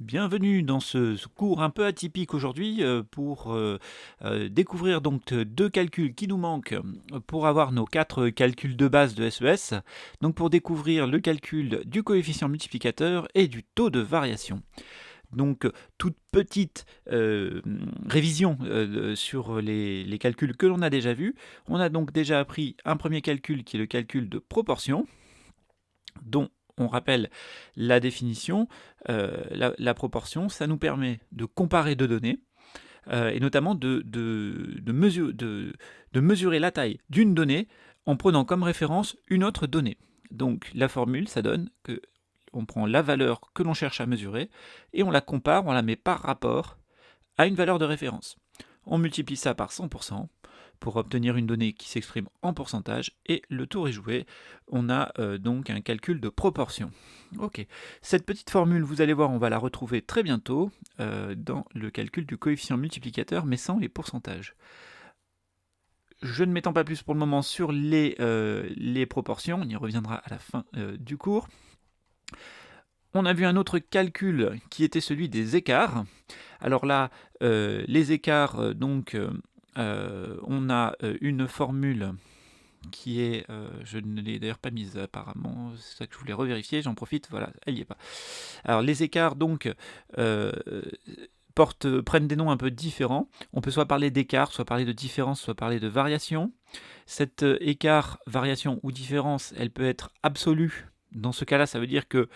Bienvenue dans ce cours un peu atypique aujourd'hui pour découvrir donc deux calculs qui nous manquent pour avoir nos quatre calculs de base de SES. Donc pour découvrir le calcul du coefficient multiplicateur et du taux de variation. Donc toute petite révision sur les calculs que l'on a déjà vus. On a donc déjà appris un premier calcul qui est le calcul de proportion, dont on rappelle la définition. La proportion, ça nous permet de comparer deux données, et notamment de mesurer la taille d'une donnée en prenant comme référence une autre donnée. Donc la formule, ça donne que on prend la valeur que l'on cherche à mesurer et on la compare, on la met par rapport à une valeur de référence. On multiplie ça par 100% pour obtenir une donnée qui s'exprime en pourcentage et le tour est joué. On a donc un calcul de proportion. Ok, cette petite formule, vous allez voir, on va la retrouver très bientôt dans le calcul du coefficient multiplicateur, mais sans les pourcentages. Je ne m'étends pas plus pour le moment sur les proportions, on y reviendra à la fin du cours. On a vu un autre calcul qui était celui des écarts. Alors là, les écarts, on a une formule qui est, je ne l'ai d'ailleurs pas mise apparemment, c'est ça que je voulais revérifier, j'en profite, voilà, elle n'y est pas. Alors les écarts donc prennent des noms un peu différents. On peut soit parler d'écart, soit parler de différence, soit parler de variation. Cet écart, variation ou différence, elle peut être absolue. Dans ce cas-là, ça veut dire que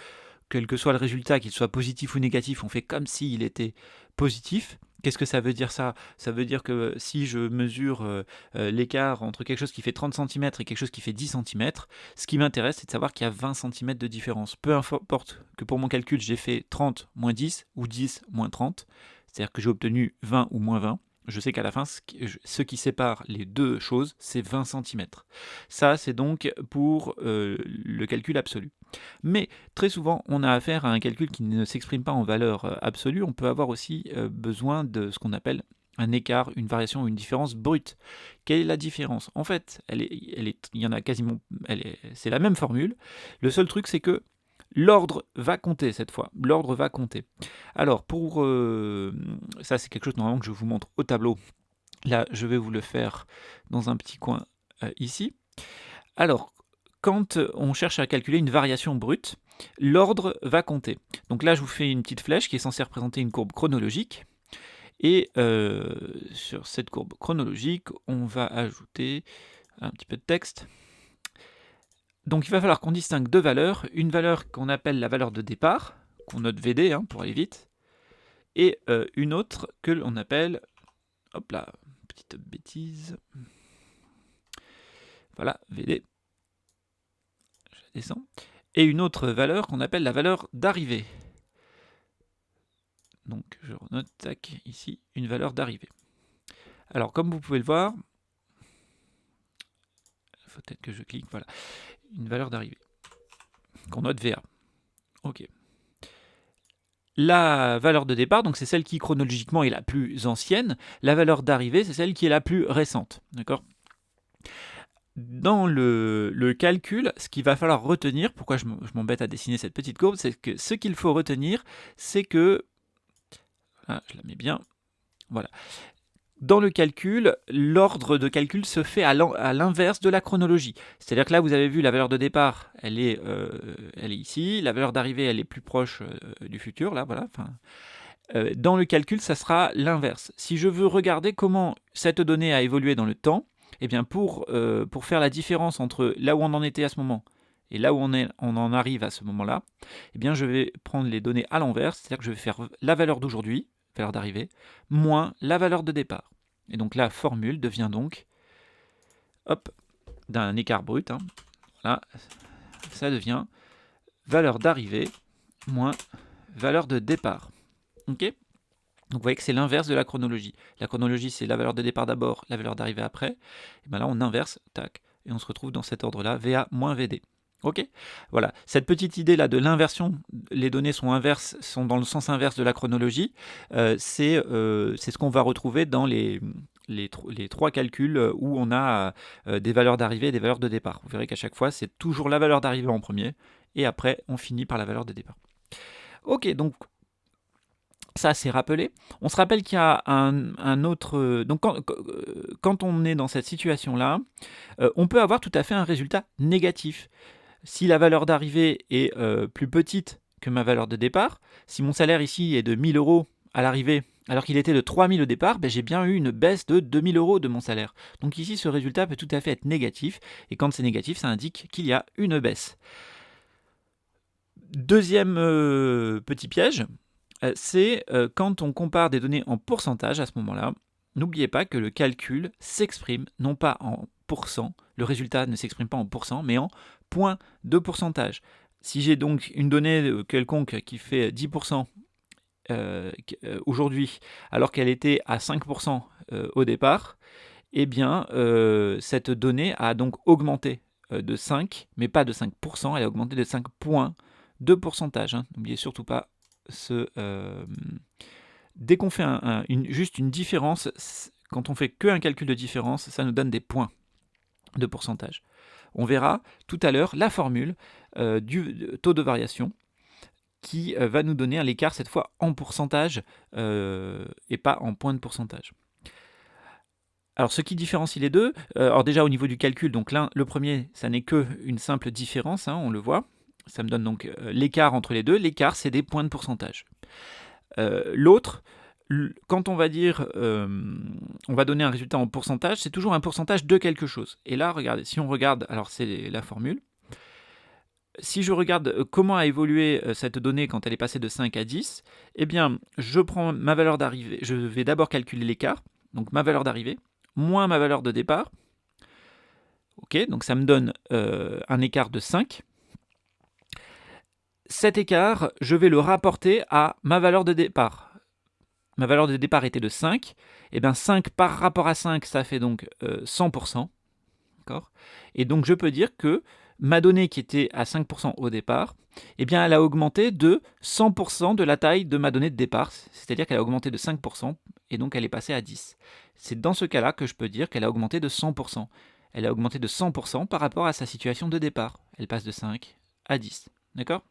quel que soit le résultat, qu'il soit positif ou négatif, on fait comme s'il était positif. Qu'est-ce que ça veut dire ça ? Ça veut dire que si je mesure l'écart entre quelque chose qui fait 30 cm et quelque chose qui fait 10 cm, ce qui m'intéresse, c'est de savoir qu'il y a 20 cm de différence. Peu importe que pour mon calcul, j'ai fait 30 moins 10 ou 10 moins 30, c'est-à-dire que j'ai obtenu 20 ou moins 20, je sais qu'à la fin, ce qui sépare les deux choses, c'est 20 cm. Ça, c'est donc pour le calcul absolu. Mais très souvent, on a affaire à un calcul qui ne s'exprime pas en valeur absolue. On peut avoir aussi besoin de ce qu'on appelle un écart, une variation ou une différence brute. Quelle est la différence ? En fait, il y en a quasiment, c'est la même formule. Le seul truc, c'est que l'ordre va compter cette fois. L'ordre va compter. Alors, ça, c'est quelque chose normalement que je vous montre au tableau. Là, je vais vous le faire dans un petit coin ici. Alors, quand on cherche à calculer une variation brute, l'ordre va compter. Donc là, je vous fais une petite flèche qui est censée représenter une courbe chronologique. Et sur cette courbe chronologique, on va ajouter un petit peu de texte. Donc il va falloir qu'on distingue deux valeurs. Une valeur qu'on appelle la valeur de départ, qu'on note VD pour aller vite, et une autre que l'on appelle, hop là, petite bêtise, voilà, VD. Je descends. Et une autre valeur qu'on appelle la valeur d'arrivée. Donc je renote, tac, ici, une valeur d'arrivée. Alors comme vous pouvez le voir, il faut peut-être que je clique, voilà, une valeur d'arrivée, qu'on note VA. Ok. La valeur de départ, donc c'est celle qui chronologiquement est la plus ancienne. La valeur d'arrivée, c'est celle qui est la plus récente. D'accord ? Dans le calcul, ce qu'il va falloir retenir, pourquoi je m'embête à dessiner cette petite courbe, c'est que ce qu'il faut retenir, c'est que, ah, je la mets bien, voilà. Dans le calcul, l'ordre de calcul se fait à l'inverse de la chronologie. C'est-à-dire que là, vous avez vu la valeur de départ, elle est ici. La valeur d'arrivée, elle est plus proche du futur. Là, voilà. Dans le calcul, ça sera l'inverse. Si je veux regarder comment cette donnée a évolué dans le temps, eh bien pour faire la différence entre là où on en était à ce moment et là où on en arrive à ce moment-là, eh bien je vais prendre les données à l'envers, c'est-à-dire que je vais faire la valeur d'aujourd'hui, valeur d'arrivée, moins la valeur de départ. Et donc la formule devient donc, hop, d'un écart brut, là, ça devient valeur d'arrivée moins valeur de départ. Ok ? Donc vous voyez que c'est l'inverse de la chronologie. La chronologie, c'est la valeur de départ d'abord, la valeur d'arrivée après. Et bien là, on inverse, tac, et on se retrouve dans cet ordre-là, VA moins VD. Ok ? Voilà, cette petite idée-là de l'inversion, les données sont inverses, sont dans le sens inverse de la chronologie, c'est ce qu'on va retrouver dans les trois calculs où on a des valeurs d'arrivée et des valeurs de départ. Vous verrez qu'à chaque fois, c'est toujours la valeur d'arrivée en premier, et après, on finit par la valeur de départ. Ok, donc ça, c'est rappelé. On se rappelle qu'il y a un autre... Donc, quand on est dans cette situation-là, on peut avoir tout à fait un résultat négatif. Si la valeur d'arrivée est plus petite que ma valeur de départ, si mon salaire ici est de 1000 euros à l'arrivée, alors qu'il était de 3000 au départ, j'ai bien eu une baisse de 2000 euros de mon salaire. Donc ici, ce résultat peut tout à fait être négatif, et quand c'est négatif, ça indique qu'il y a une baisse. Deuxième petit piège, c'est quand on compare des données en pourcentage à ce moment-là, n'oubliez pas que le calcul s'exprime non pas en pourcent, le résultat ne s'exprime pas en pourcent, mais en points de pourcentage. Si j'ai donc une donnée quelconque qui fait 10% aujourd'hui, alors qu'elle était à 5% au départ, eh bien, cette donnée a donc augmenté de 5, mais pas de 5%, elle a augmenté de 5 points de pourcentage. N'oubliez surtout pas dès qu'on fait juste une différence, quand on fait qu'un calcul de différence, ça nous donne des points de pourcentage. On verra tout à l'heure la formule du taux de variation qui va nous donner l'écart cette fois en pourcentage et pas en points de pourcentage. Alors, ce qui différencie les deux, alors déjà au niveau du calcul, donc le premier, ça n'est qu'une simple différence, on le voit. Ça me donne donc l'écart entre les deux. L'écart, c'est des points de pourcentage. L'autre, quand on va dire, on va donner un résultat en pourcentage, c'est toujours un pourcentage de quelque chose. Et là, regardez, si on regarde, alors c'est la formule. Si je regarde comment a évolué cette donnée quand elle est passée de 5 à 10, eh bien, je prends ma valeur d'arrivée, je vais d'abord calculer l'écart, donc ma valeur d'arrivée, moins ma valeur de départ. Ok, donc ça me donne un écart de 5. Cet écart, je vais le rapporter à ma valeur de départ. Ma valeur de départ était de 5. Et bien 5 par rapport à 5, ça fait donc 100%. D'accord ? Et donc je peux dire que ma donnée qui était à 5% au départ, eh bien elle a augmenté de 100% de la taille de ma donnée de départ. C'est-à-dire qu'elle a augmenté de 5% et donc elle est passée à 10. C'est dans ce cas-là que je peux dire qu'elle a augmenté de 100%. Elle a augmenté de 100% par rapport à sa situation de départ. Elle passe de 5 à 10. D'accord ?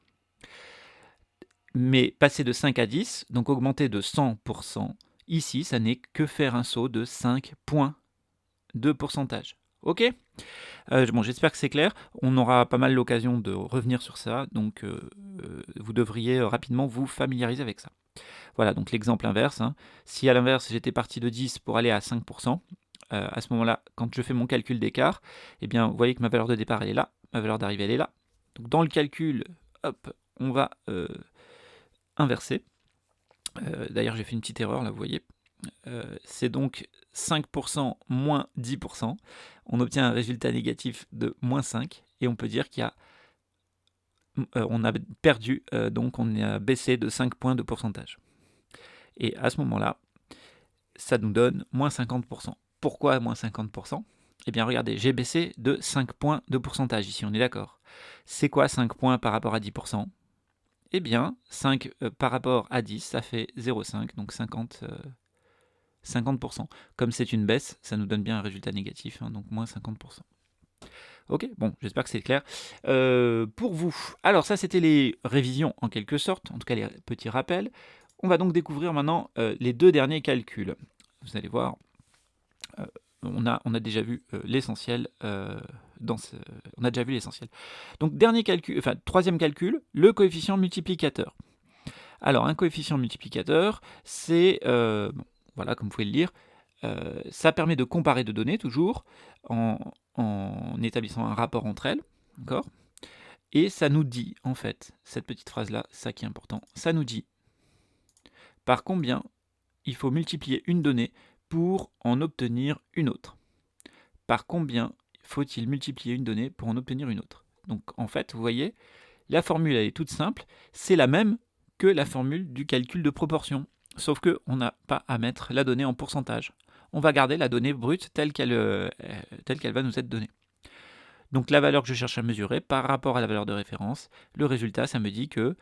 Mais passer de 5 à 10, donc augmenter de 100%, ici, ça n'est que faire un saut de 5 points de pourcentage. Ok ? Bon, j'espère que c'est clair. On aura pas mal l'occasion de revenir sur ça, donc vous devriez rapidement vous familiariser avec ça. Voilà, donc l'exemple inverse. Si à l'inverse, j'étais parti de 10 pour aller à 5%, à ce moment-là, quand je fais mon calcul d'écart, eh bien, vous voyez que ma valeur de départ, elle est là, ma valeur d'arrivée, elle est là. Donc dans le calcul, hop, on va inverser. D'ailleurs, j'ai fait une petite erreur, là, vous voyez. C'est donc 5% moins 10%. On obtient un résultat négatif de moins 5. Et on peut dire qu'il y a... on a perdu, donc on a baissé de 5 points de pourcentage. Et à ce moment-là, ça nous donne moins 50%. Pourquoi moins 50%? Eh bien, regardez, j'ai baissé de 5 points de pourcentage ici, on est d'accord. C'est quoi 5 points par rapport à 10%? Eh bien, 5 par rapport à 10, ça fait 0,5, donc 50%. Comme c'est une baisse, ça nous donne bien un résultat négatif, donc moins 50%. Ok, bon, j'espère que c'est clair. Pour vous, alors ça c'était les révisions en quelque sorte, en tout cas les petits rappels. On va donc découvrir maintenant les deux derniers calculs. Vous allez voir, on a déjà vu l'essentiel on a déjà vu l'essentiel. Donc troisième calcul, le coefficient multiplicateur. Alors un coefficient multiplicateur, c'est voilà, comme vous pouvez le lire, ça permet de comparer deux données toujours en établissant un rapport entre elles, d'accord ? Et ça nous dit, en fait, cette petite phrase-là, ça qui est important, ça nous dit par combien il faut multiplier une donnée pour en obtenir une autre. Par combien faut-il multiplier une donnée pour en obtenir une autre? Donc en fait, vous voyez, la formule elle est toute simple, c'est la même que la formule du calcul de proportion, sauf qu'on n'a pas à mettre la donnée en pourcentage. On va garder la donnée brute telle qu'elle va nous être donnée. Donc la valeur que je cherche à mesurer par rapport à la valeur de référence, le résultat, ça me dit que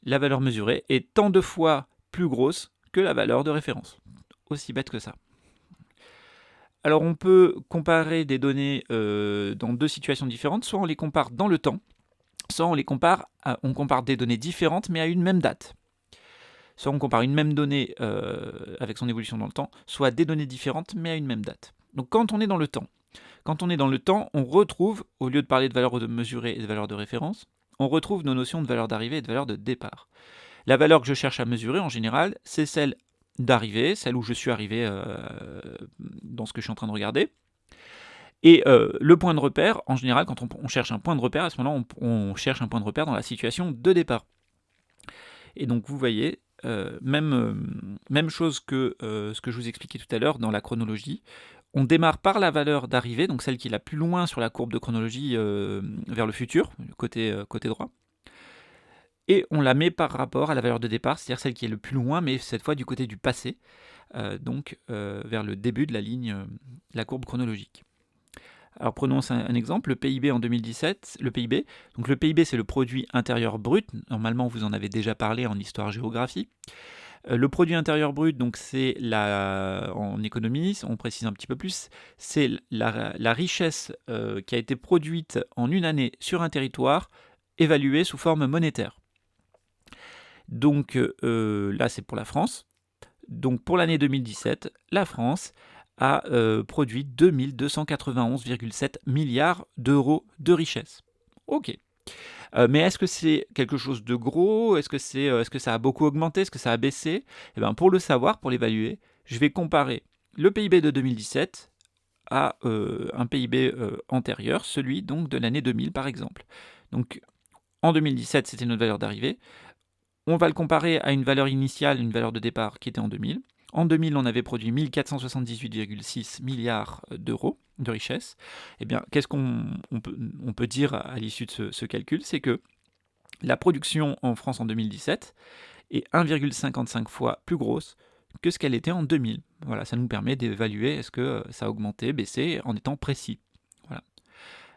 la valeur mesurée est tant de fois plus grosse que la valeur de référence. Aussi bête que ça. Alors on peut comparer des données dans deux situations différentes, soit on les compare dans le temps, soit on compare des données différentes mais à une même date. soit on compare une même donnée avec son évolution dans le temps, soit des données différentes mais à une même date. Donc quand on est dans le temps, on retrouve, au lieu de parler de valeur de mesurée et de valeur de référence, on retrouve nos notions de valeur d'arrivée et de valeur de départ. La valeur que je cherche à mesurer, en général, c'est celle d'arrivée, celle où je suis arrivé dans ce que je suis en train de regarder. Et le point de repère, en général, quand on cherche un point de repère, à ce moment-là, on cherche un point de repère dans la situation de départ. Et donc, vous voyez, même chose que ce que je vous expliquais tout à l'heure dans la chronologie. On démarre par la valeur d'arrivée, donc celle qui est la plus loin sur la courbe de chronologie vers le futur, côté droit. Et on la met par rapport à la valeur de départ, c'est-à-dire celle qui est le plus loin, mais cette fois du côté du passé, donc vers le début de la ligne, la courbe chronologique. Alors prenons un exemple, le PIB en 2017, le PIB. Donc le PIB c'est le produit intérieur brut, normalement vous en avez déjà parlé en histoire-géographie. Le produit intérieur brut, donc c'est en économie, on précise un petit peu plus, c'est la richesse qui a été produite en une année sur un territoire, évaluée sous forme monétaire. Donc là c'est pour la France. Donc pour l'année 2017, la France a produit 2291,7 milliards d'euros de richesse. Ok. Mais est-ce que c'est quelque chose de gros? Est-ce que ça a beaucoup augmenté? Est-ce que ça a baissé? Eh bien, pour le savoir, pour l'évaluer, je vais comparer le PIB de 2017 à un PIB antérieur, celui donc de l'année 2000 par exemple. Donc en 2017, c'était notre valeur d'arrivée. On va le comparer à une valeur initiale, une valeur de départ qui était en 2000. En 2000, on avait produit 1478,6 milliards d'euros de richesse. Eh bien, qu'est-ce qu'on peut dire à l'issue de ce calcul? C'est que la production en France en 2017 est 1,55 fois plus grosse que ce qu'elle était en 2000. Voilà, ça nous permet d'évaluer est-ce que ça a augmenté, baissé, en étant précis. Voilà.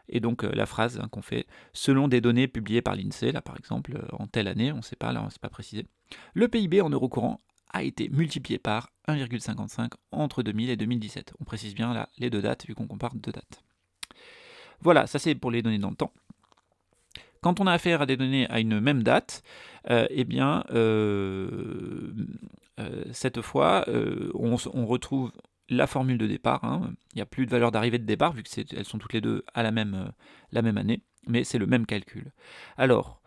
Et donc la phrase qu'on fait, selon des données publiées par l'INSEE, là par exemple, en telle année, on ne sait pas, là c'est pas précisé, le PIB en euros courants a été multiplié par 1,55 entre 2000 et 2017. On précise bien là les deux dates, vu qu'on compare deux dates. Voilà, ça c'est pour les données dans le temps. Quand on a affaire à des données à une même date, eh bien, cette fois, on retrouve la formule de départ. Hein. Il n'y a plus de valeur d'arrivée de départ, vu qu'elles sont toutes les deux à la même année, mais c'est le même calcul. Alors,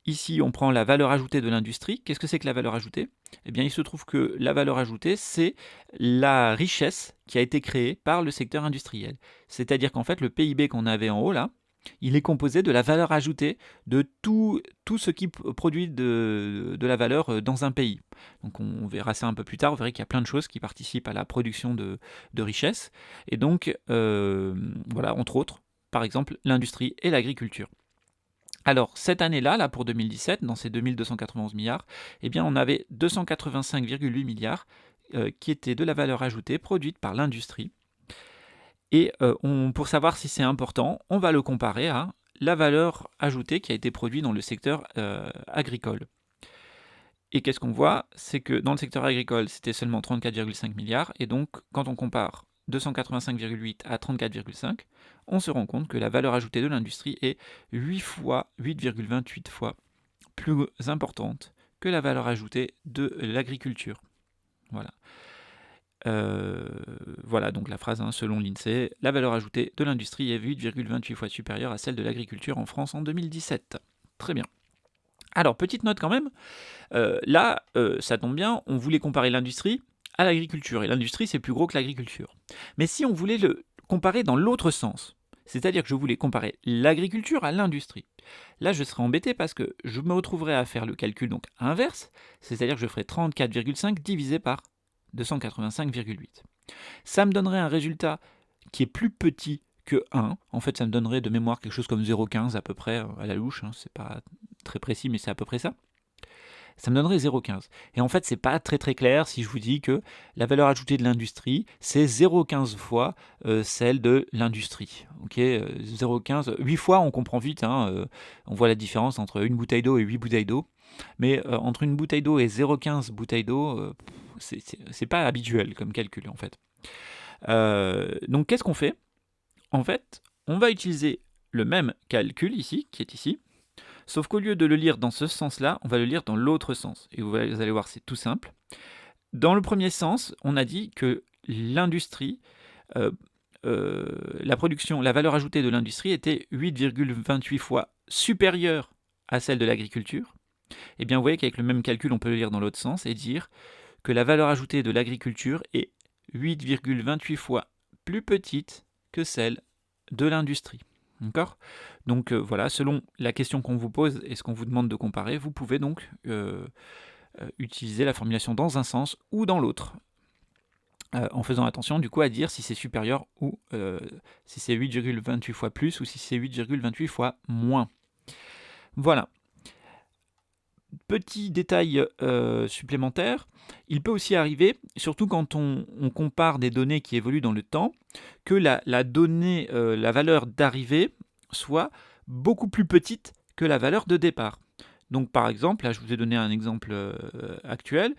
ici, on prend la valeur ajoutée de l'industrie. Qu'est-ce que c'est que la valeur ajoutée? Eh bien, il se trouve que la valeur ajoutée, c'est la richesse qui a été créée par le secteur industriel. C'est-à-dire qu'en fait, le PIB qu'on avait en haut, là, il est composé de la valeur ajoutée de tout ce qui produit de la valeur dans un pays. Donc on verra ça un peu plus tard, on verra qu'il y a plein de choses qui participent à la production de richesses. Et donc, voilà, entre autres, par exemple, l'industrie et l'agriculture. Alors, cette année-là, là, pour 2017, dans ces 2291 milliards, eh bien, on avait 285,8 milliards qui étaient de la valeur ajoutée produite par l'industrie. Et pour savoir si c'est important, on va le comparer à la valeur ajoutée qui a été produite dans le secteur agricole. Et qu'est-ce qu'on voit? C'est que dans le secteur agricole, c'était seulement 34,5 milliards, et donc quand on compare 285,8 à 34,5, on se rend compte que la valeur ajoutée de l'industrie est 8,28 fois plus importante que la valeur ajoutée de l'agriculture. Voilà. Voilà donc la phrase, hein, selon l'INSEE, la valeur ajoutée de l'industrie est 8,28 fois supérieure à celle de l'agriculture en France en 2017. Très bien. Alors, petite note quand même, là, ça tombe bien, on voulait comparer l'industrie à l'agriculture, et l'industrie c'est plus gros que l'agriculture. Mais si on voulait le comparer dans l'autre sens, c'est-à-dire que je voulais comparer l'agriculture à l'industrie, là je serais embêté parce que je me retrouverais à faire le calcul donc inverse, c'est-à-dire que je ferais 34,5 divisé par 285,8. Ça me donnerait un résultat qui est plus petit que 1. En fait, ça me donnerait de mémoire quelque chose comme 0,15 à peu près, à la louche. Hein. C'est pas très précis, mais c'est à peu près ça. Ça me donnerait 0,15. Et en fait, c'est pas très très clair si je vous dis que la valeur ajoutée de l'industrie, c'est 0,15 fois celle de l'industrie. Ok, 0,15, 8 fois, on comprend vite. Hein, on voit la différence entre une bouteille d'eau et 8 bouteilles d'eau. Mais entre une bouteille d'eau et 0,15 bouteilles d'eau, c'est pas habituel comme calcul en fait. Donc qu'est-ce qu'on fait? En fait, on va utiliser le même calcul ici, qui est ici, Sauf qu'au lieu de le lire dans ce sens-là, on va le lire dans l'autre sens. Et vous allez voir, c'est tout simple. Dans le premier sens, on a dit que l'industrie, la production, la valeur ajoutée de l'industrie était 8,28 fois supérieure à celle de l'agriculture. Et bien vous voyez qu'avec le même calcul, on peut le lire dans l'autre sens et dire que la valeur ajoutée de l'agriculture est 8,28 fois plus petite que celle de l'industrie. D'accord ? Donc voilà, selon la question qu'on vous pose et ce qu'on vous demande de comparer, vous pouvez donc utiliser la formulation dans un sens ou dans l'autre, en faisant attention du coup à dire si c'est supérieur ou si c'est 8,28 fois plus ou si c'est 8,28 fois moins. Voilà. Petit détail supplémentaire, il peut aussi arriver, surtout quand on compare des données qui évoluent dans le temps, que la donnée, la valeur d'arrivée soit beaucoup plus petite que la valeur de départ. Donc par exemple, là je vous ai donné un exemple actuel,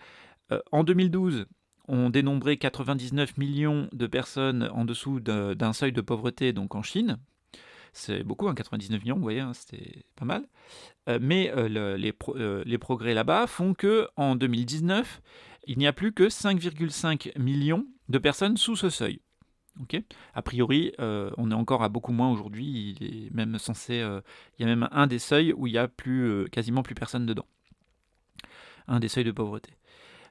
en 2012, on dénombrait 99 millions de personnes en dessous d'un seuil de pauvreté, donc en Chine. C'est beaucoup, 99 millions, vous voyez, c'était pas mal. Mais les progrès là-bas font qu'en 2019, il n'y a plus que 5,5 millions de personnes sous ce seuil. Okay. A priori, on est encore à beaucoup moins aujourd'hui. Il est même censé, il y a même un des seuils où il y a quasiment plus personne dedans. Un des seuils de pauvreté.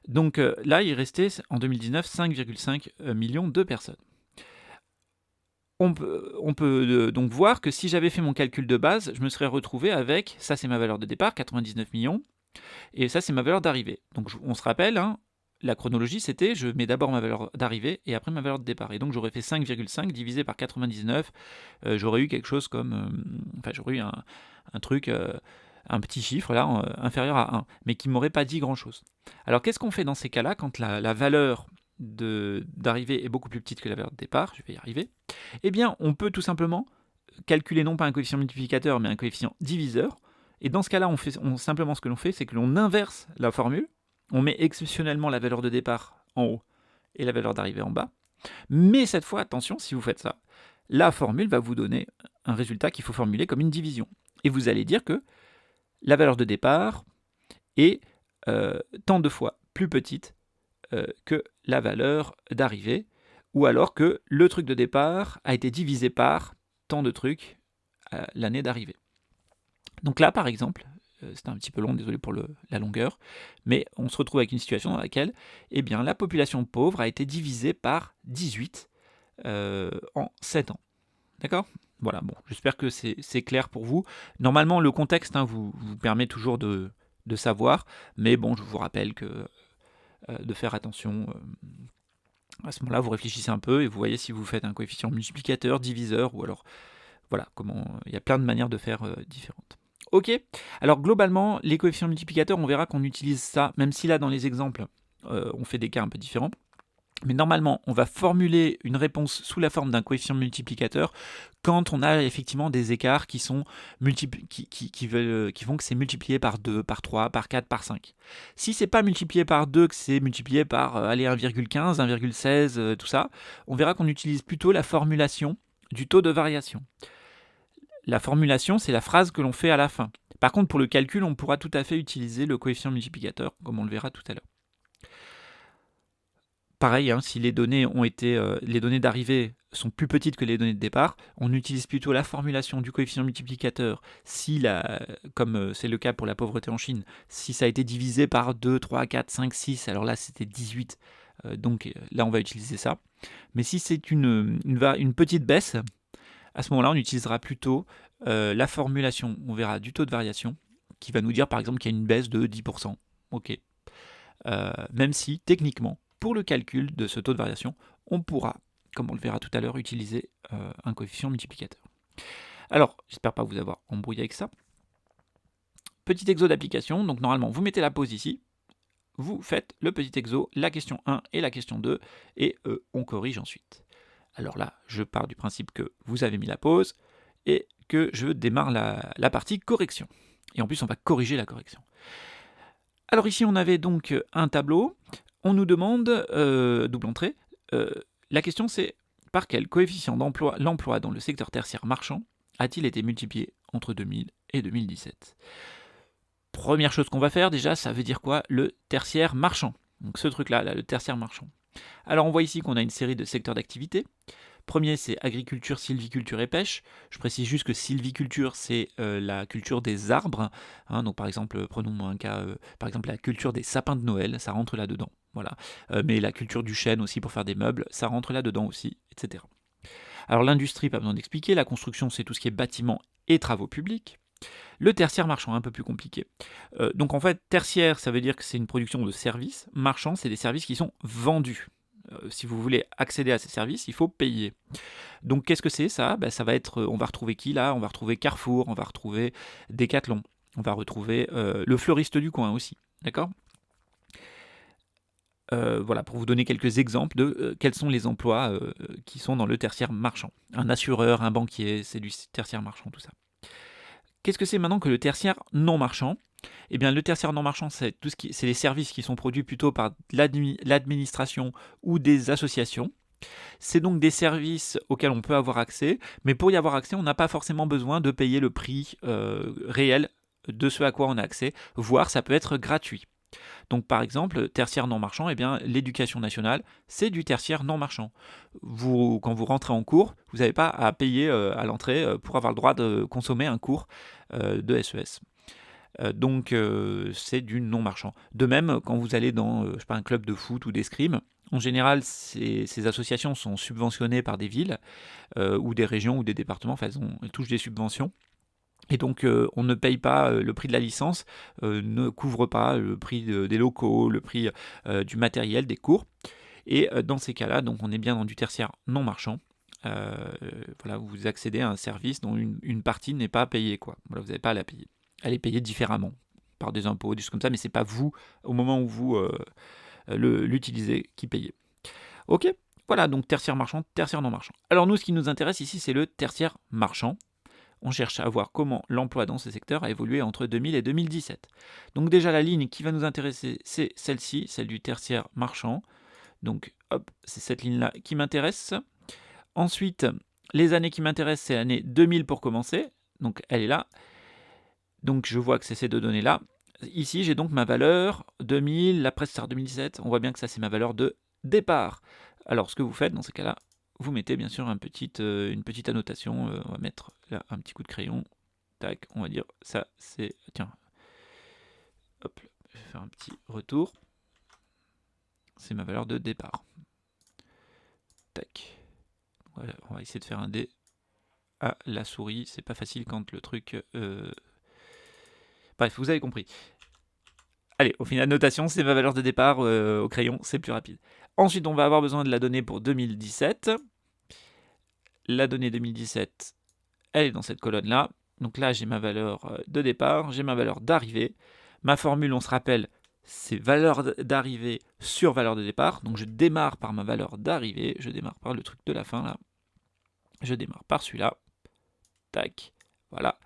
Donc là, il restait en 2019 5,5 millions de personnes. On peut donc voir que si j'avais fait mon calcul de base, je me serais retrouvé avec, ça c'est ma valeur de départ, 99 millions, et ça c'est ma valeur d'arrivée. Donc on se rappelle, la chronologie c'était, je mets d'abord ma valeur d'arrivée et après ma valeur de départ. Et donc j'aurais fait 5,5 divisé par 99, j'aurais eu quelque chose comme, j'aurais eu un truc, un petit chiffre là, inférieur à 1, mais qui ne m'aurait pas dit grand chose. Alors qu'est-ce qu'on fait dans ces cas-là quand la valeur d'arrivée est beaucoup plus petite que la valeur de départ, je vais y arriver, eh bien on peut tout simplement calculer non pas un coefficient multiplicateur mais un coefficient diviseur, et dans ce cas-là simplement ce que l'on fait c'est que l'on inverse la formule, on met exceptionnellement la valeur de départ en haut et la valeur d'arrivée en bas, mais cette fois attention, si vous faites ça, la formule va vous donner un résultat qu'il faut formuler comme une division, et vous allez dire que la valeur de départ est tant de fois plus petite que la valeur d'arrivée, ou alors que le truc de départ a été divisé par tant de trucs l'année d'arrivée. Donc là, par exemple, c'était un petit peu long, désolé pour la longueur, mais on se retrouve avec une situation dans laquelle la population pauvre a été divisée par 18 en 7 ans. D'accord ? Voilà, bon, j'espère que c'est clair pour vous. Normalement, le contexte vous permet toujours de savoir, mais bon, je vous rappelle que de faire attention. À ce moment-là, vous réfléchissez un peu et vous voyez si vous faites un coefficient multiplicateur, diviseur, ou alors, voilà, il y a plein de manières de faire différentes. Ok, alors globalement, les coefficients multiplicateurs, on verra qu'on utilise ça, même si là, dans les exemples, on fait des cas un peu différents. Mais normalement, on va formuler une réponse sous la forme d'un coefficient multiplicateur quand on a effectivement des écarts qui sont qui font que c'est multiplié par 2, par 3, par 4, par 5. Si c'est pas multiplié par 2, que c'est multiplié par 1,15, 1,16, tout ça, on verra qu'on utilise plutôt la formulation du taux de variation. La formulation, c'est la phrase que l'on fait à la fin. Par contre, pour le calcul, on pourra tout à fait utiliser le coefficient multiplicateur, comme on le verra tout à l'heure. Pareil, si les données les données d'arrivée sont plus petites que les données de départ, on utilise plutôt la formulation du coefficient multiplicateur, comme c'est le cas pour la pauvreté en Chine, si ça a été divisé par 2, 3, 4, 5, 6, alors là c'était 18, donc là on va utiliser ça. Mais si c'est une petite baisse, à ce moment-là on utilisera plutôt la formulation, on verra, du taux de variation, qui va nous dire par exemple qu'il y a une baisse de 10%. Ok. Même si techniquement, pour le calcul de ce taux de variation, on pourra, comme on le verra tout à l'heure, utiliser un coefficient multiplicateur. Alors, j'espère pas vous avoir embrouillé avec ça. Petit exo d'application, donc normalement vous mettez la pause ici, vous faites le petit exo, la question 1 et la question 2, et on corrige ensuite. Alors là, je pars du principe que vous avez mis la pause, et que je démarre la partie correction. Et en plus, on va corriger la correction. Alors ici, on avait donc un tableau. On nous demande, double entrée, la question c'est par quel coefficient d'emploi l'emploi dans le secteur tertiaire marchand a-t-il été multiplié entre 2000 et 2017. Première chose qu'on va faire déjà, ça veut dire quoi? Le tertiaire marchand. Donc ce truc-là, le tertiaire marchand. Alors on voit ici qu'on a une série de secteurs d'activité. Premier, c'est agriculture, sylviculture et pêche. Je précise juste que sylviculture, c'est la culture des arbres. Hein, donc par exemple, prenons un cas, par exemple la culture des sapins de Noël, ça rentre là-dedans. Voilà. Mais la culture du chêne aussi pour faire des meubles, ça rentre là-dedans aussi, etc. Alors l'industrie, pas besoin d'expliquer. La construction, c'est tout ce qui est bâtiments et travaux publics. Le tertiaire marchand, un peu plus compliqué. Donc en fait, tertiaire, ça veut dire que c'est une production de services. Marchand, c'est des services qui sont vendus. Si vous voulez accéder à ces services, il faut payer. Donc qu'est-ce que c'est ça? Ça va être, on va retrouver qui là? On va retrouver Carrefour, on va retrouver Decathlon, on va retrouver le fleuriste du coin aussi. D'accord? Voilà, pour vous donner quelques exemples de quels sont les emplois qui sont dans le tertiaire marchand. Un assureur, un banquier, c'est du tertiaire marchand, tout ça. Qu'est-ce que c'est maintenant que le tertiaire non marchand? Eh bien, le tertiaire non marchand, c'est les services qui sont produits plutôt par l'administration ou des associations. C'est donc des services auxquels on peut avoir accès, mais pour y avoir accès, on n'a pas forcément besoin de payer le prix réel de ce à quoi on a accès, voire ça peut être gratuit. Donc par exemple, tertiaire non marchand, eh bien l'éducation nationale, c'est du tertiaire non marchand. Quand vous rentrez en cours, vous n'avez pas à payer à l'entrée pour avoir le droit de consommer un cours de SES. Donc c'est du non marchand. De même, quand vous allez dans je sais pas, un club de foot ou d'escrime, en général, ces associations sont subventionnées par des villes ou des régions ou des départements, enfin elles touchent des subventions. Et donc on ne paye pas le prix de la licence, ne couvre pas le prix des locaux, le prix du matériel, des cours. Et dans ces cas-là, donc on est bien dans du tertiaire non marchand. Voilà, vous accédez à un service dont une partie n'est pas payée, quoi. Voilà, vous n'avez pas à la payer. Elle est payée différemment par des impôts, des choses comme ça, mais c'est pas vous, au moment où vous l'utilisez, qui payez. Ok, voilà, donc tertiaire marchand, tertiaire non marchand. Alors nous, ce qui nous intéresse ici, c'est le tertiaire marchand. On cherche à voir comment l'emploi dans ces secteurs a évolué entre 2000 et 2017. Donc déjà, la ligne qui va nous intéresser, c'est celle-ci, celle du tertiaire marchand. Donc hop, c'est cette ligne-là qui m'intéresse. Ensuite, les années qui m'intéressent, c'est l'année 2000 pour commencer. Donc elle est là. Donc je vois que c'est ces deux données-là. Ici, j'ai donc ma valeur 2000, la presse 2017. On voit bien que ça, c'est ma valeur de départ. Alors, ce que vous faites dans ces cas-là, vous mettez bien sûr une petite annotation. On va mettre là un petit coup de crayon. Tac, on va dire ça, c'est... Tiens. Hop, je vais faire un petit retour. C'est ma valeur de départ. Tac. Voilà, on va essayer de faire un dé à la souris. C'est pas facile quand le truc... Bref, vous avez compris. Allez, au final, notation, c'est ma valeur de départ au crayon, c'est plus rapide. Ensuite, on va avoir besoin de la donnée pour 2017. La donnée 2017, elle est dans cette colonne-là. Donc là, j'ai ma valeur de départ, j'ai ma valeur d'arrivée. Ma formule, on se rappelle, c'est valeur d'arrivée sur valeur de départ. Donc je démarre par ma valeur d'arrivée, je démarre par le truc de la fin, là. Je démarre par celui-là. Tac, voilà.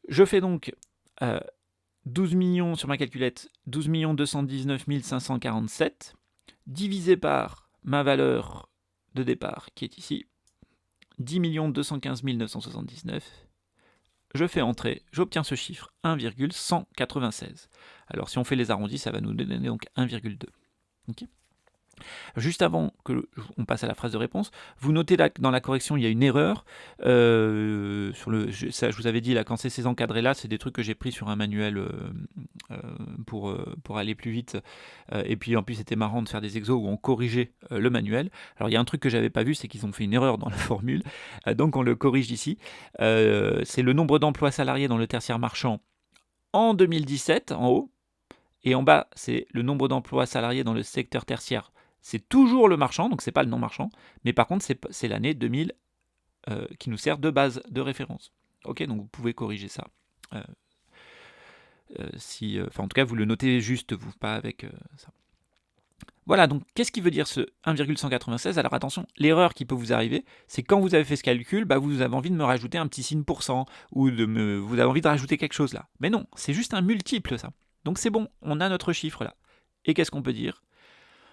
Je fais donc 12 millions sur ma calculette, 12 219 547, divisé par ma valeur de départ qui est ici, 10 215 979. Je fais entrer, j'obtiens ce chiffre, 1,196. Alors si on fait les arrondis, ça va nous donner donc 1,2. Okay. Juste avant qu'on passe à la phrase de réponse, vous notez là que dans la correction, il y a une erreur. Ça, je vous avais dit, là, quand c'est ces encadrés-là, c'est des trucs que j'ai pris sur un manuel pour aller plus vite. Et puis en plus, c'était marrant de faire des exos où on corrigeait le manuel. Alors il y a un truc que j'avais pas vu, c'est qu'ils ont fait une erreur dans la formule. Donc on le corrige ici. C'est le nombre d'emplois salariés dans le tertiaire marchand en 2017, en haut. Et en bas, c'est le nombre d'emplois salariés dans le secteur tertiaire. C'est toujours le marchand, donc c'est pas le non marchand, mais par contre c'est l'année 2000 qui nous sert de base de référence. Ok, donc vous pouvez corriger ça. En tout cas, vous le notez juste, vous, pas avec ça. Voilà, donc qu'est-ce qui veut dire ce 1,196? Alors attention, l'erreur qui peut vous arriver, c'est quand vous avez fait ce calcul, vous avez envie de me rajouter un petit signe pourcent, ou vous avez envie de rajouter quelque chose là. Mais non, c'est juste un multiple ça. Donc c'est bon, on a notre chiffre là. Et qu'est-ce qu'on peut dire?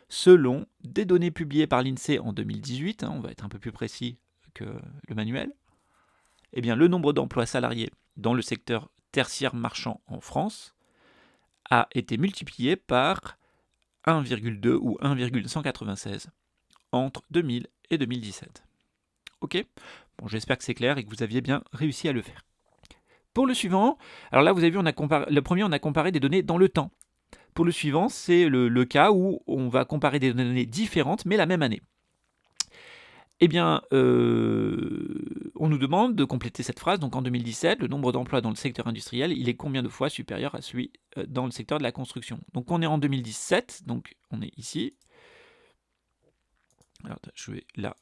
Selon des données publiées par l'INSEE en 2018, on va être un peu plus précis que le manuel, eh bien, le nombre d'emplois salariés dans le secteur tertiaire marchand en France a été multiplié par 1,2 ou 1,196 entre 2000 et 2017. Ok ? Bon, j'espère que c'est clair et que vous aviez bien réussi à le faire. Pour le suivant, alors là, vous avez vu, le premier, on a comparé des données dans le temps. Pour le suivant, c'est le cas où on va comparer des données différentes, mais la même année. Eh bien, on nous demande de compléter cette phrase. Donc en 2017, le nombre d'emplois dans le secteur industriel, il est combien de fois supérieur à celui dans le secteur de la construction? Donc on est en 2017, donc on est ici. Alors je vais là,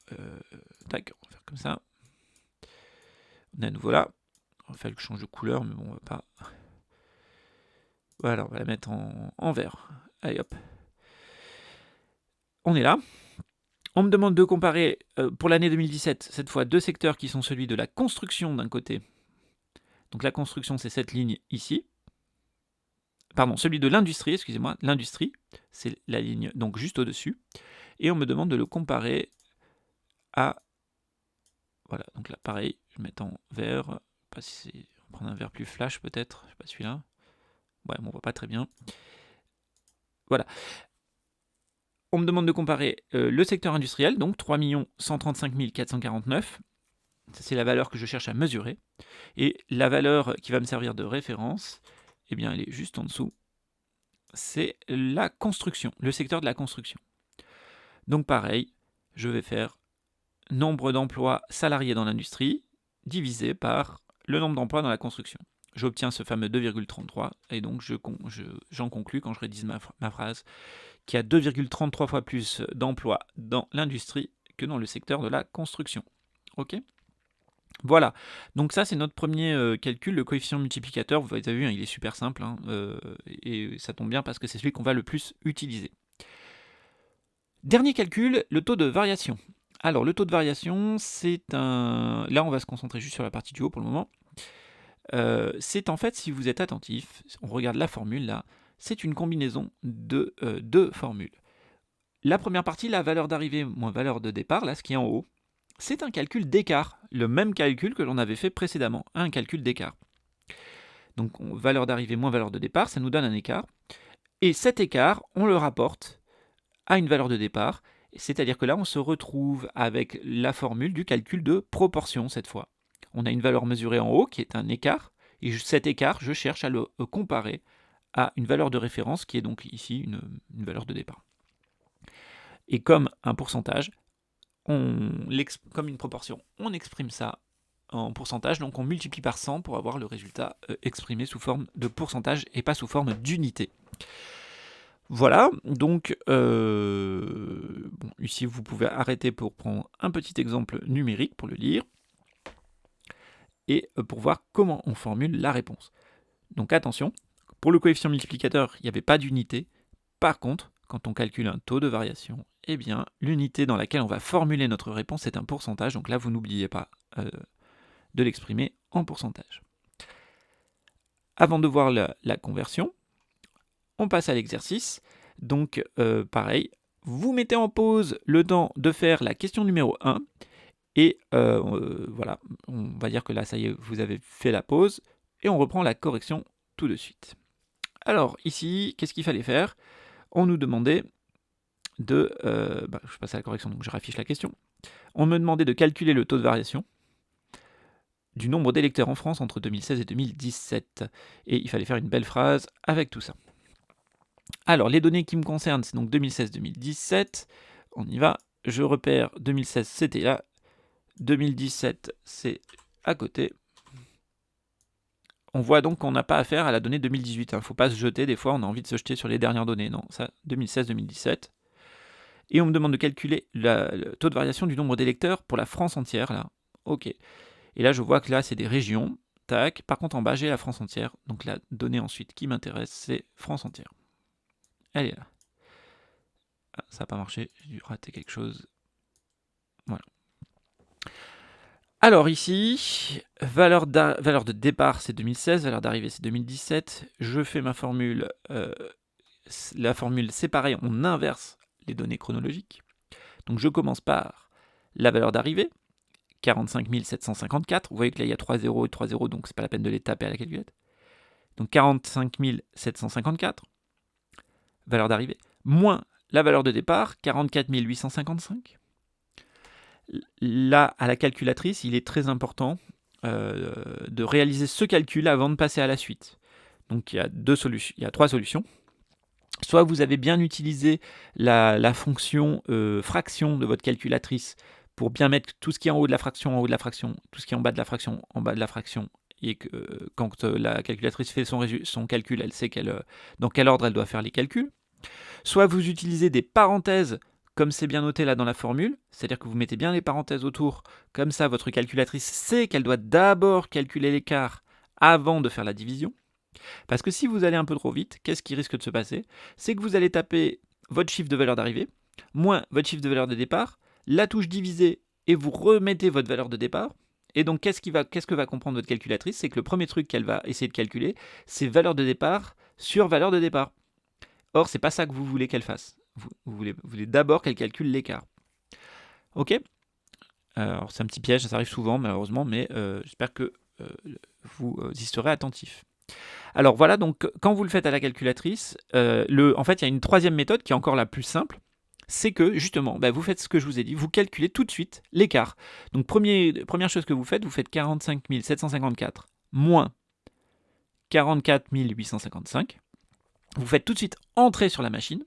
tac, on va faire comme ça. On est à nouveau là. On va faire que je change de couleur, mais bon, on va pas. Voilà, on va la mettre en vert. Allez hop. On est là. On me demande de comparer pour l'année 2017, cette fois, deux secteurs qui sont celui de la construction d'un côté. Donc la construction, c'est cette ligne ici. Pardon, celui de l'industrie, excusez-moi, l'industrie, c'est la ligne donc juste au-dessus. Et on me demande de le comparer à... Voilà, donc là, pareil, je vais mettre en vert. Pas si c'est... On va prendre un vert plus flash peut-être, je sais pas celui-là. Ouais, mais on voit pas très bien. Voilà. On me demande de comparer le secteur industriel, donc 3 135 449. C'est la valeur que je cherche à mesurer. Et la valeur qui va me servir de référence, eh bien, elle est juste en dessous. C'est la construction, le secteur de la construction. Donc pareil, je vais faire nombre d'emplois salariés dans l'industrie divisé par le nombre d'emplois dans la construction. J'obtiens ce fameux 2,33 et donc j'en conclus quand je rédise ma phrase qu'il y a 2,33 fois plus d'emplois dans l'industrie que dans le secteur de la construction. Ok ? Voilà, donc ça c'est notre premier calcul, le coefficient multiplicateur, vous avez vu, hein, il est super simple, hein, et ça tombe bien parce que c'est celui qu'on va le plus utiliser. Dernier calcul, le taux de variation. Alors le taux de variation, c'est un... Là on va se concentrer juste sur la partie du haut pour le moment. C'est en fait, si vous êtes attentif, on regarde la formule là, c'est une combinaison de deux formules. La première partie, la valeur d'arrivée moins valeur de départ, là ce qui est en haut, c'est un calcul d'écart, le même calcul que l'on avait fait précédemment, un calcul d'écart. Donc valeur d'arrivée moins valeur de départ, ça nous donne un écart. Et cet écart, on le rapporte à une valeur de départ, c'est-à-dire que là, on se retrouve avec la formule du calcul de proportion cette fois. On a une valeur mesurée en haut qui est un écart, et cet écart, je cherche à le comparer à une valeur de référence qui est donc ici une valeur de départ. Et comme un pourcentage, comme une proportion, on exprime ça en pourcentage, donc on multiplie par 100 pour avoir le résultat exprimé sous forme de pourcentage et pas sous forme d'unité. Voilà, donc ici vous pouvez arrêter pour prendre un petit exemple numérique pour le lire et pour voir comment on formule la réponse. Donc attention, pour le coefficient multiplicateur, il n'y avait pas d'unité. Par contre, quand on calcule un taux de variation, eh bien, l'unité dans laquelle on va formuler notre réponse est un pourcentage. Donc là, vous n'oubliez pas de l'exprimer en pourcentage. Avant de voir la conversion, on passe à l'exercice. Donc, pareil, vous mettez en pause le temps de faire la question numéro 1. Et voilà, on va dire que là, ça y est, vous avez fait la pause. Et on reprend la correction tout de suite. Alors, ici, qu'est-ce qu'il fallait faire ? On nous demandait de... je passe à la correction, donc je raffiche la question. On me demandait de calculer le taux de variation du nombre d'électeurs en France entre 2016 et 2017. Et il fallait faire une belle phrase avec tout ça. Alors, les données qui me concernent, c'est donc 2016-2017. On y va. Je repère 2016, c'était là. 2017, c'est à côté. On voit donc qu'on n'a pas affaire à la donnée 2018. Il ne faut pas se jeter, des fois on a envie de se jeter sur les dernières données. Non, ça, 2016-2017. Et on me demande de calculer le taux de variation du nombre d'électeurs pour la France entière, là. Ok. Et là, je vois que là, c'est des régions. Tac. Par contre, en bas, j'ai la France entière. Donc la donnée ensuite qui m'intéresse, c'est France entière. Elle est là. Ah, ça n'a pas marché. J'ai dû rater quelque chose. Voilà. Alors ici, valeur de départ c'est 2016, valeur d'arrivée c'est 2017. Je fais ma formule, la formule c'est pareil, on inverse les données chronologiques. Donc je commence par la valeur d'arrivée, 45 754. Vous voyez que là, il y a 3 zéros et 3 zéros, donc c'est pas la peine de les taper à la calculette. Donc 45 754, valeur d'arrivée, moins la valeur de départ, 44 855. Là, à la calculatrice, il est très important de réaliser ce calcul avant de passer à la suite. Donc il y a trois solutions. Soit vous avez bien utilisé la fonction fraction de votre calculatrice pour bien mettre tout ce qui est en haut de la fraction, en haut de la fraction, tout ce qui est en bas de la fraction, en bas de la fraction, et que quand la calculatrice fait son calcul, elle sait dans quel ordre elle doit faire les calculs. Soit vous utilisez des parenthèses, comme c'est bien noté là dans la formule, c'est-à-dire que vous mettez bien les parenthèses autour, comme ça votre calculatrice sait qu'elle doit d'abord calculer l'écart avant de faire la division. Parce que si vous allez un peu trop vite, qu'est-ce qui risque de se passer? C'est que vous allez taper votre chiffre de valeur d'arrivée, moins votre chiffre de valeur de départ, la touche diviser, et vous remettez votre valeur de départ. Et donc, qu'est-ce que va comprendre votre calculatrice? C'est que le premier truc qu'elle va essayer de calculer, c'est valeur de départ sur valeur de départ. Or, c'est pas ça que vous voulez qu'elle fasse. Vous voulez d'abord qu'elle calcule l'écart. Ok? Alors, c'est un petit piège, ça arrive souvent, malheureusement, mais j'espère que vous y serez attentifs. Alors voilà, donc quand vous le faites à la calculatrice, en fait, il y a une troisième méthode qui est encore la plus simple. C'est que, justement, vous faites ce que je vous ai dit, vous calculez tout de suite l'écart. Donc, première chose que vous faites 45 754 moins 44 855. Vous faites tout de suite entrer sur la machine.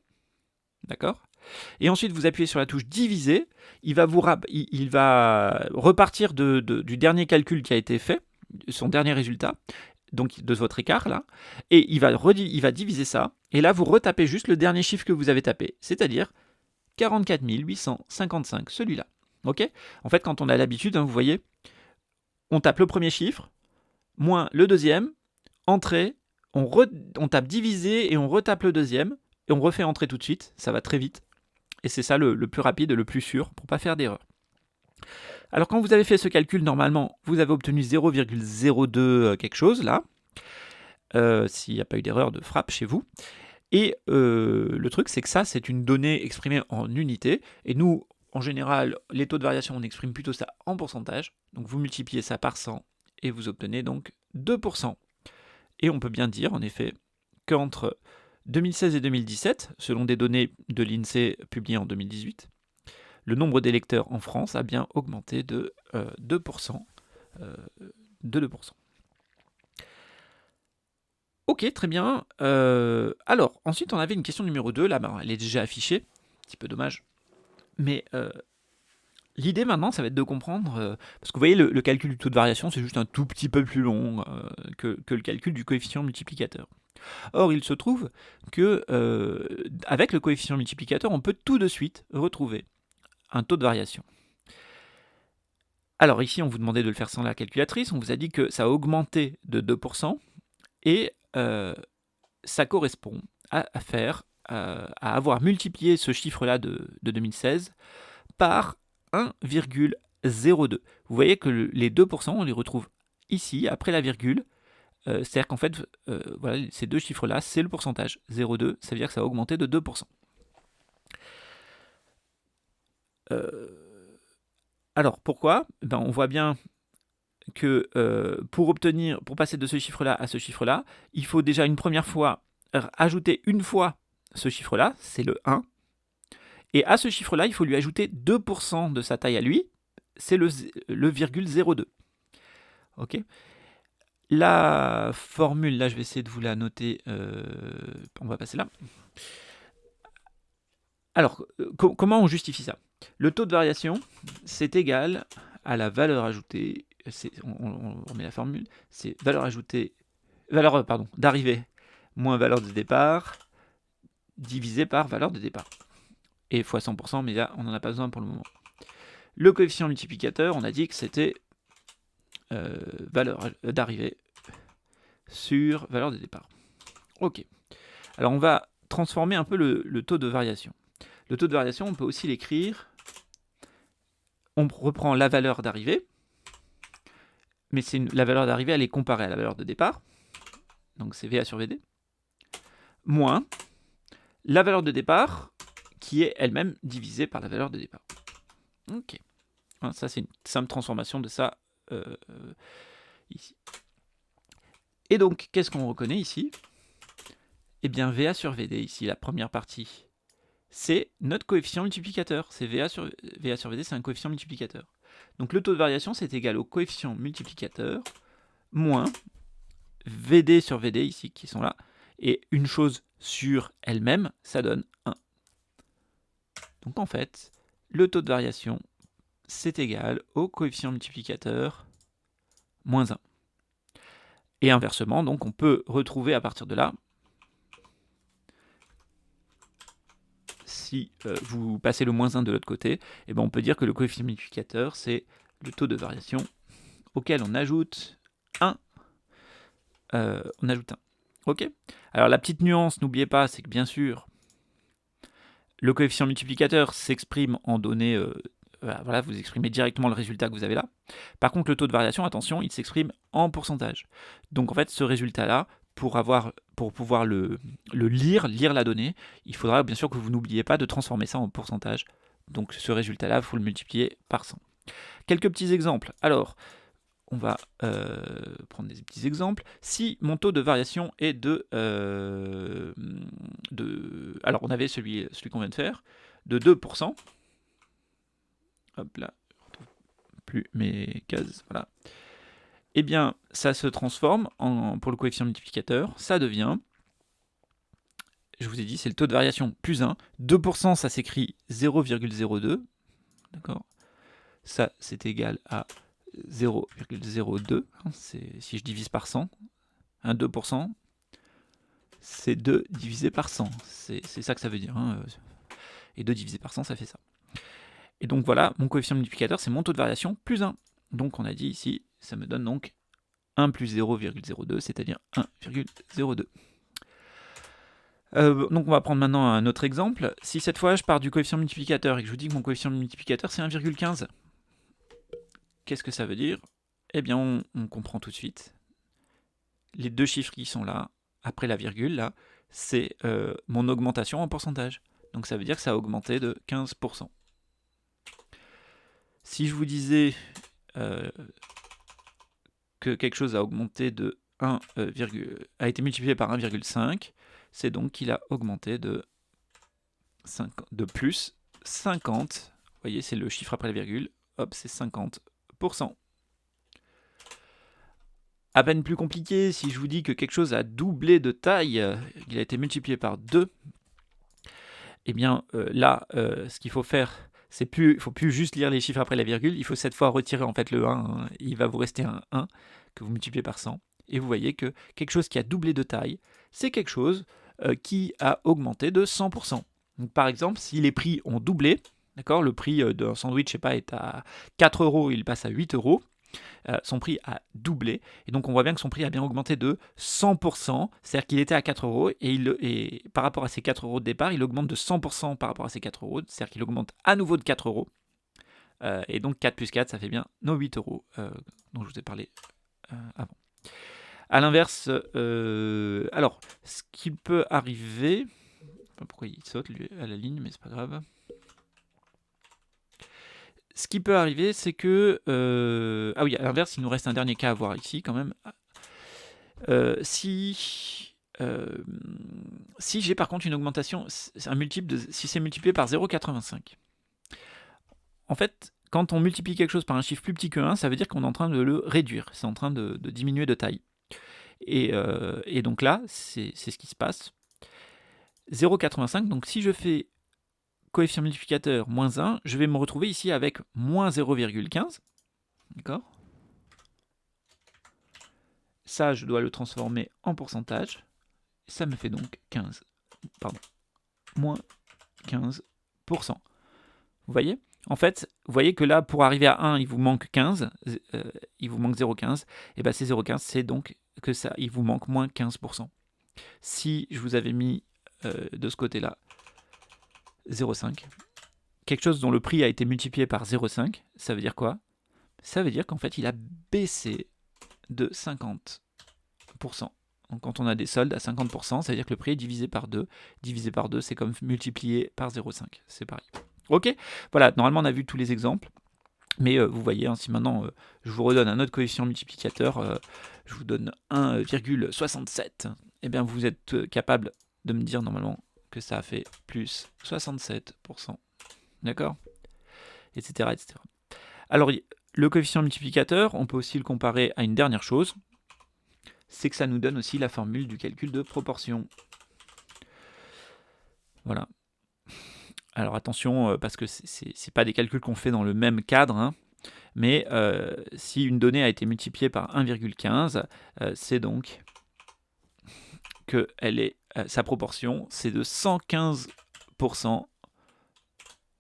D'accord? Et ensuite, vous appuyez sur la touche diviser. Il va repartir du dernier calcul qui a été fait, son dernier résultat, donc de votre écart là, et il va diviser ça, et là vous retapez juste le dernier chiffre que vous avez tapé, c'est-à-dire 44 855, celui-là. Ok? En fait, quand on a l'habitude, vous voyez, on tape le premier chiffre, moins le deuxième, entrée, on tape diviser et on retape le deuxième, et on refait entrer tout de suite, ça va très vite, et c'est ça le plus rapide et le plus sûr pour pas faire d'erreur. Alors quand vous avez fait ce calcul, normalement, vous avez obtenu 0,02 quelque chose, là, s'il n'y a pas eu d'erreur de frappe chez vous. Et le truc, c'est que ça, c'est une donnée exprimée en unité. Et nous, en général, les taux de variation, on exprime plutôt ça en pourcentage. Donc vous multipliez ça par 100 et vous obtenez donc 2%. Et on peut bien dire, en effet, qu'entre 2016 et 2017, selon des données de l'INSEE publiées en 2018, le nombre d'électeurs en France a bien augmenté de 2%. Ok, très bien. Alors, ensuite, on avait une question numéro 2. Là, elle est déjà affichée. Un petit peu dommage. Mais l'idée maintenant, ça va être de comprendre... parce que vous voyez, le calcul du taux de variation, c'est juste un tout petit peu plus long que le calcul du coefficient multiplicateur. Or, il se trouve que avec le coefficient multiplicateur, on peut tout de suite retrouver un taux de variation. Alors ici, on vous demandait de le faire sans la calculatrice. On vous a dit que ça a augmenté de 2%. Et ça correspond à avoir multiplié ce chiffre-là de 2016 par 1,02. Vous voyez que les 2%, on les retrouve ici, après la virgule. C'est-à-dire qu'en fait, voilà, ces deux chiffres-là, c'est le pourcentage. 0,2, ça veut dire que ça a augmenté de 2%. Alors, pourquoi? On voit bien que pour passer de ce chiffre-là à ce chiffre-là, il faut déjà une première fois ajouter une fois ce chiffre-là, c'est le 1. Et à ce chiffre-là, il faut lui ajouter 2% de sa taille à lui, c'est le 0,02. Ok? La formule, là je vais essayer de vous la noter, on va passer là. Alors, comment on justifie ça? Le taux de variation, c'est égal à la valeur ajoutée, on remet la formule, c'est valeur d'arrivée moins valeur de départ divisé par valeur de départ. Et fois 100%, mais là, on n'en a pas besoin pour le moment. Le coefficient multiplicateur, on a dit que c'était valeur d'arrivée sur valeur de départ. Ok. Alors, on va transformer un peu le taux de variation. Le taux de variation, on peut aussi l'écrire. On reprend la valeur d'arrivée, mais la valeur d'arrivée, elle est comparée à la valeur de départ. Donc, c'est VA sur VD. Moins la valeur de départ, qui est elle-même divisée par la valeur de départ. Ok. Hein, ça, c'est une simple transformation de ça ici. Et donc, qu'est-ce qu'on reconnaît ici? Eh bien, VA sur VD, ici, la première partie, c'est notre coefficient multiplicateur. C'est VA sur VD, c'est un coefficient multiplicateur. Donc, le taux de variation, c'est égal au coefficient multiplicateur moins VD sur VD, ici, qui sont là. Et une chose sur elle-même, ça donne 1. Donc, en fait, le taux de variation, c'est égal au coefficient multiplicateur moins 1. Et inversement, donc, on peut retrouver à partir de là, si vous passez le moins 1 de l'autre côté, eh ben on peut dire que le coefficient multiplicateur, c'est le taux de variation auquel on ajoute 1. Ok. Alors la petite nuance, n'oubliez pas, c'est que bien sûr, le coefficient multiplicateur s'exprime en données, voilà, vous exprimez directement le résultat que vous avez là. Par contre, le taux de variation, attention, il s'exprime en pourcentage. Donc en fait, ce résultat-là, pour pouvoir le lire la donnée, il faudra bien sûr que vous n'oubliez pas de transformer ça en pourcentage. Donc ce résultat-là, il faut le multiplier par 100. Quelques petits exemples. Alors, on va prendre des petits exemples. Si mon taux de variation est de alors on avait celui qu'on vient de faire, de 2%. Hop là, je retrouve plus mes cases, voilà. Eh bien, ça se transforme pour le coefficient multiplicateur, ça devient, je vous ai dit, c'est le taux de variation plus 1. 2%, ça s'écrit 0,02, d'accord? Ça, c'est égal à 0,02, si je divise par 100, 2%, c'est 2 divisé par 100, c'est ça que ça veut dire, hein. Et 2 divisé par 100, ça fait ça. Et donc voilà, mon coefficient multiplicateur, c'est mon taux de variation plus 1. Donc on a dit ici, ça me donne donc 1 plus 0,02, c'est-à-dire 1,02. Donc on va prendre maintenant un autre exemple. Si cette fois je pars du coefficient multiplicateur et que je vous dis que mon coefficient multiplicateur c'est 1,15, qu'est-ce que ça veut dire? Eh bien on comprend tout de suite. Les deux chiffres qui sont là, après la virgule, là, c'est mon augmentation en pourcentage. Donc ça veut dire que ça a augmenté de 15%. Si je vous disais que quelque chose a augmenté de 1, a été multiplié par 1,5, c'est donc qu'il a augmenté de plus 50. Vous voyez, c'est le chiffre après la virgule. Hop, c'est 50%. À peine plus compliqué, si je vous dis que quelque chose a doublé de taille, il a été multiplié par 2, eh bien là, ce qu'il faut faire, il ne faut plus juste lire les chiffres après la virgule, il faut cette fois retirer en fait le 1, hein, il va vous rester un 1 que vous multipliez par 100, et vous voyez que quelque chose qui a doublé de taille, c'est quelque chose qui a augmenté de 100%. Donc par exemple, si les prix ont doublé, d'accord, le prix d'un sandwich, je sais pas, est à 4 €, il passe à 8 €, son prix a doublé, et donc on voit bien que son prix a bien augmenté de 100%, c'est-à-dire qu'il était à 4 € et par rapport à ses 4 € de départ, il augmente de 100% par rapport à ses 4 €, c'est-à-dire qu'il augmente à nouveau de 4 €, et donc 4 plus 4, ça fait bien nos 8 € dont je vous ai parlé avant. A l'inverse, alors, ce qui peut arriver, je ne sais pas pourquoi il saute lui, à la ligne, mais c'est pas grave. Ce qui peut arriver, c'est que... ah oui, à l'inverse, il nous reste un dernier cas à voir ici, quand même. Si j'ai par contre une augmentation, c'est un multiple si c'est multiplié par 0,85. En fait, quand on multiplie quelque chose par un chiffre plus petit que 1, ça veut dire qu'on est en train de le réduire, c'est en train de diminuer de taille. Et donc là, c'est ce qui se passe. 0,85, donc si je fais coefficient multiplicateur moins 1, je vais me retrouver ici avec moins 0,15. D'accord? Ça, je dois le transformer en pourcentage. Ça me fait donc moins 15%. Vous voyez? En fait, vous voyez que là, pour arriver à 1, il vous manque 15, il vous manque 0,15. Et bien ces 0,15, c'est donc que ça, il vous manque moins 15%. Si je vous avais mis de ce côté-là 0,5, quelque chose dont le prix a été multiplié par 0,5, ça veut dire quoi? Ça veut dire qu'en fait, il a baissé de 50%. Donc quand on a des soldes à 50%, ça veut dire que le prix est divisé par 2. Divisé par 2, c'est comme multiplié par 0,5. C'est pareil. Ok? Voilà, normalement on a vu tous les exemples. Mais vous voyez, si maintenant je vous redonne un autre coefficient multiplicateur, je vous donne 1,67, eh bien vous êtes capable de me dire normalement que ça a fait plus 67%. D'accord ? Etc., etc. Alors, le coefficient multiplicateur, on peut aussi le comparer à une dernière chose, c'est que ça nous donne aussi la formule du calcul de proportion. Voilà. Alors attention, parce que c'est pas des calculs qu'on fait dans le même cadre, hein, mais si une donnée a été multipliée par 1,15, c'est donc que sa proportion, c'est de 115%.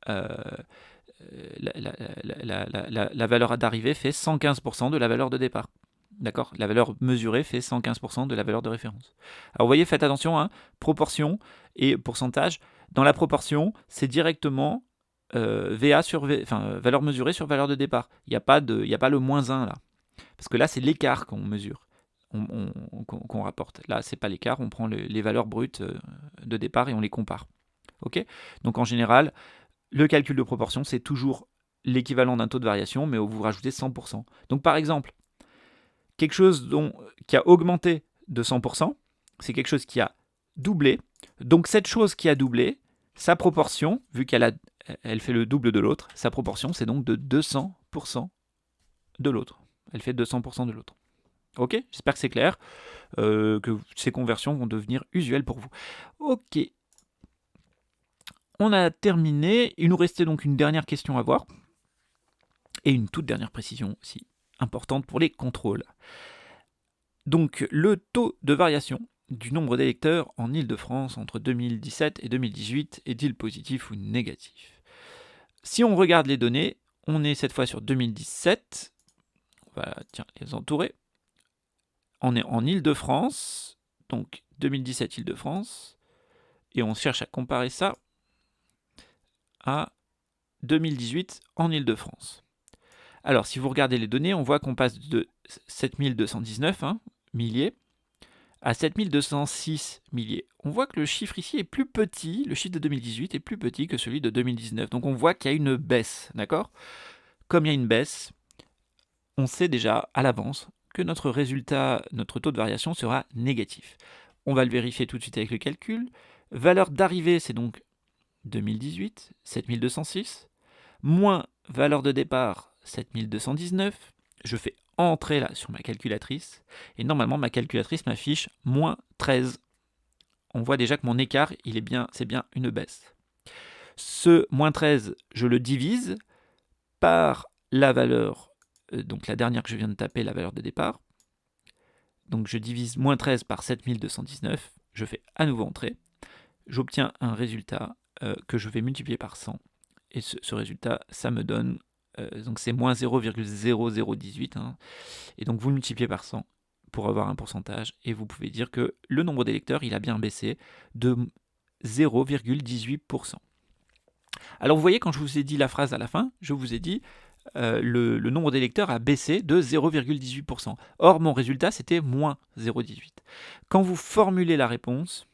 La valeur d'arrivée fait 115% de la valeur de départ. D'accord ? La valeur mesurée fait 115% de la valeur de référence. Alors vous voyez, faites attention, hein, proportion et pourcentage. Dans la proportion, c'est directement VA sur V, enfin valeur mesurée sur valeur de départ. Il n'y a pas le moins 1 là. Parce que là, c'est l'écart qu'on mesure, qu'on rapporte. Là, c'est pas l'écart, on prend les valeurs brutes de départ et on les compare. Ok ? Donc en général, le calcul de proportion, c'est toujours l'équivalent d'un taux de variation, mais où vous rajoutez 100%. Donc par exemple, quelque chose qui a augmenté de 100%, c'est quelque chose qui a doublé. Donc cette chose qui a doublé, sa proportion, vu qu'elle fait le double de l'autre, sa proportion, c'est donc de 200% de l'autre. Elle fait 200% de l'autre. Ok ? J'espère que c'est clair, que ces conversions vont devenir usuelles pour vous. Ok. On a terminé. Il nous restait donc une dernière question à voir. Et une toute dernière précision aussi importante pour les contrôles. Donc le taux de variation du nombre d'électeurs en Île-de-France entre 2017 et 2018 est-il positif ou négatif ? Si on regarde les données, on est cette fois sur 2017. On va les entourer. On est en Île-de-France, donc 2017 Île-de-France, et on cherche à comparer ça à 2018 en Île-de-France. Alors, si vous regardez les données, on voit qu'on passe de 7219 milliers à 7206 milliers. On voit que le chiffre ici est plus petit, le chiffre de 2018 est plus petit que celui de 2019. Donc on voit qu'il y a une baisse, d'accord ? Comme il y a une baisse, on sait déjà à l'avance que notre résultat, notre taux de variation sera négatif. On va le vérifier tout de suite avec le calcul. Valeur d'arrivée, c'est donc 2018, 7206, moins valeur de départ, 7219, je fais entrer là sur ma calculatrice, et normalement ma calculatrice m'affiche moins 13. On voit déjà que mon écart, c'est bien une baisse. Ce moins 13, je le divise par la valeur, donc la dernière que je viens de taper, la valeur de départ. Donc je divise moins 13 par 7219, je fais à nouveau entrer, j'obtiens un résultat que je vais multiplier par 100, et ce résultat, ça me donne donc c'est moins 0,0018. Et donc vous le multipliez par 100 pour avoir un pourcentage. Et vous pouvez dire que le nombre d'électeurs, il a bien baissé de 0,18%. Alors vous voyez, quand je vous ai dit la phrase à la fin, je vous ai dit le nombre d'électeurs a baissé de 0,18%. Or, mon résultat, c'était moins 0,18. Quand vous formulez la réponse,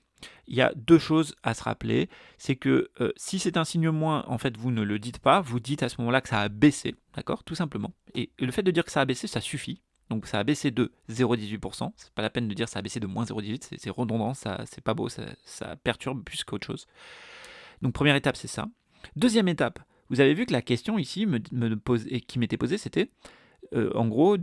il y a deux choses à se rappeler. C'est que si c'est un signe moins, en fait, vous ne le dites pas. Vous dites à ce moment-là que ça a baissé, d'accord, tout simplement. Et le fait de dire que ça a baissé, ça suffit. Donc ça a baissé de 0,18%. C'est pas la peine de dire ça a baissé de moins 0,18. C'est redondant, c'est pas beau, ça perturbe plus qu'autre chose. Donc première étape, c'est ça. Deuxième étape, vous avez vu que la question ici qui m'était posée, c'était en gros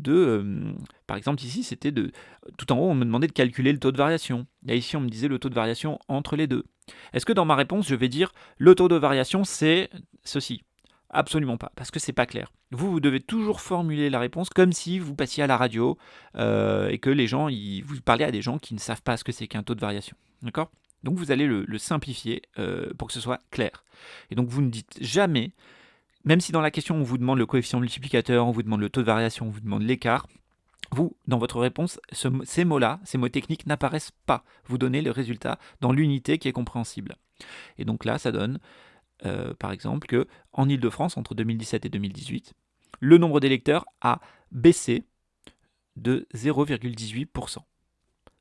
par exemple ici c'était tout en haut on me demandait de calculer le taux de variation. Là ici on me disait le taux de variation entre les deux. Est-ce que dans ma réponse je vais dire le taux de variation c'est ceci ? Absolument pas, parce que c'est pas clair. Vous devez toujours formuler la réponse comme si vous passiez à la radio et que les gens, vous parlez à des gens qui ne savent pas ce que c'est qu'un taux de variation. D'accord ? Donc vous allez le simplifier pour que ce soit clair. Et donc vous ne dites jamais, même si dans la question on vous demande le coefficient multiplicateur, on vous demande le taux de variation, on vous demande l'écart, vous, dans votre réponse, ces mots-là, ces mots techniques n'apparaissent pas. Vous donnez le résultat dans l'unité qui est compréhensible. Et donc là, ça donne, par exemple, qu'en Île-de-France, entre 2017 et 2018, le nombre d'électeurs a baissé de 0,18%. Vous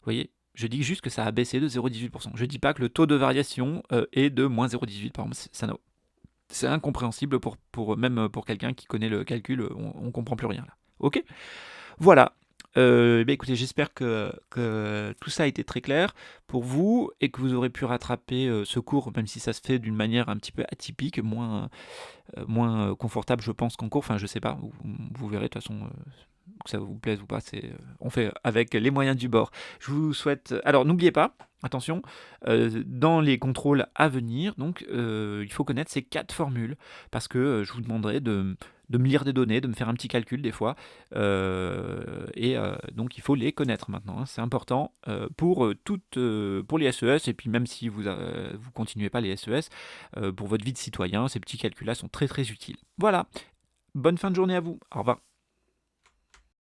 voyez ? Je dis juste que ça a baissé de 0,18%. Je ne dis pas que le taux de variation est de moins 0,18, par exemple. C'est incompréhensible même pour quelqu'un qui connaît le calcul, on comprend plus rien là. Ok? Voilà. Écoutez, j'espère que tout ça a été très clair pour vous et que vous aurez pu rattraper ce cours, même si ça se fait d'une manière un petit peu atypique, moins confortable, je pense, qu'en cours. Enfin, je sais pas, vous verrez de toute façon. Que ça vous plaise ou pas, on fait avec les moyens du bord. Je vous souhaite. Alors, n'oubliez pas, attention, dans les contrôles à venir, donc, il faut connaître ces 4 formules parce que je vous demanderai de me lire des données, de me faire un petit calcul des fois, donc il faut les connaître maintenant. Hein. C'est important pour les SES et puis même si vous continuez pas les SES, pour votre vie de citoyen, ces petits calculs-là sont très très utiles. Voilà. Bonne fin de journée à vous. Au revoir.